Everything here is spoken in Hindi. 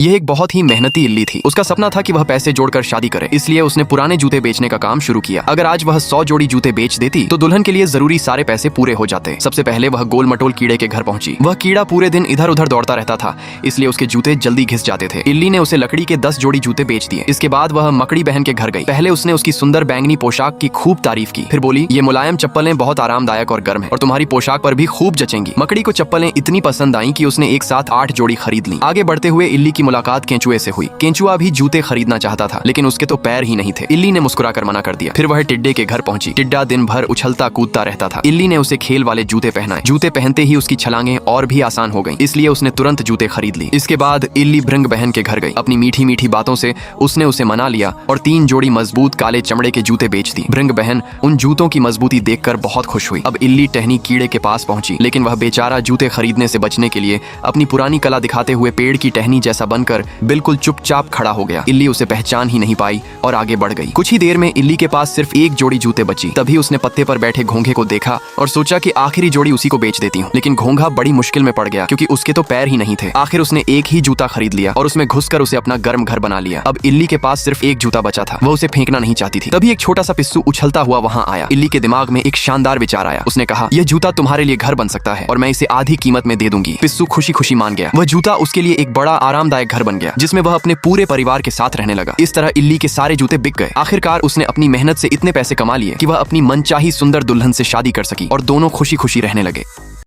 यह एक बहुत ही मेहनती इल्ली थी। उसका सपना था कि वह पैसे जोड़कर शादी करे, इसलिए उसने पुराने जूते बेचने का काम शुरू किया। अगर आज वह 100 जोड़ी जूते बेच देती तो दुल्हन के लिए जरूरी सारे पैसे पूरे हो जाते। सबसे पहले वह गोल मटोल कीड़े के घर पहुंची। वह कीड़ा पूरे दिन इधर उधर दौड़ता रहता था, इसलिए उसके जूते जल्दी घिस जाते थे। इल्ली ने उसे लकड़ी के 10 जोड़ी जूते बेच दिए। इसके बाद वह मकड़ी बहन के घर गई। पहले उसने उसकी सुंदर बैंगनी पोशाक की खूब तारीफ की, फिर बोली, ये मुलायम चप्पलें बहुत आरामदायक और गर्म है और तुम्हारी पोशाक पर भी खूब जचेंगी। मकड़ी को चप्पलें इतनी पसंद आई कि उसने एक साथ 8 जोड़ी खरीद ली। आगे बढ़ते हुए इल्ली की मुलाकात केंचुए से हुई। केंचुआ भी जूते खरीदना चाहता था, लेकिन उसके तो पैर ही नहीं थे। इल्ली ने मुस्कुराकर मना कर दिया। फिर वह टिड्डे के घर पहुंची। टिड्डा दिन भर उछलता कूदता रहता था। इल्ली ने उसे खेल वाले जूते पहनाए। जूते पहनते ही उसकी छलांगें और भी आसान हो गईं, इसलिए उसने तुरंत जूते खरीद ली। इसके बाद इल्ली भृंग बहन के घर गई। अपनी मीठी मीठी बातों से उसने उसे मना लिया और 3 जोड़ी मजबूत काले चमड़े के जूते बेच दी। भृंग बहन उन जूतों की मजबूती देखकर बहुत खुश हुई। अब इल्ली टहनी कीड़े के पास पहुंची, लेकिन वह बेचारा जूते खरीदने से बचने के लिए अपनी पुरानी कला दिखाते हुए पेड़ की टहनी जैसा बनकर बिल्कुल चुपचाप खड़ा हो गया। इल्ली उसे पहचान ही नहीं पाई और आगे बढ़ गई। कुछ ही देर में इल्ली के पास सिर्फ 1 जोड़ी जूते बची। तभी उसने पत्ते पर बैठे घोंघे को देखा और सोचा कि आखिरी जोड़ी उसी को बेच देती हूँ। लेकिन घोंघा बड़ी मुश्किल में पड़ गया, क्योंकि उसके तो पैर ही नहीं थे। आखिर उसने एक ही जूता खरीद लिया और उसमें घुसकर उसे अपना गर्म घर बना लिया। अब इल्ली के पास सिर्फ 1 जूता बचा था। वह उसे फेंकना नहीं चाहती थी। तभी एक छोटा सा पिस्सू उछलता हुआ वहां आया। इल्ली के दिमाग में एक शानदार विचार आया। उसने कहा, यह जूता तुम्हारे लिए घर बन सकता है और मैं इसे आधी कीमत में दे दूंगी। पिस्सू खुशी खुशी मान गया। वह जूता उसके लिए एक बड़ा आरामदायक घर बन गया, जिसमें वह अपने पूरे परिवार के साथ रहने लगा। इस तरह इल्ली के सारे जूते बिक गए। आखिरकार उसने अपनी मेहनत से इतने पैसे कमा लिए कि वह अपनी मनचाही सुंदर दुल्हन से शादी कर सकी और दोनों खुशी खुशी रहने लगे।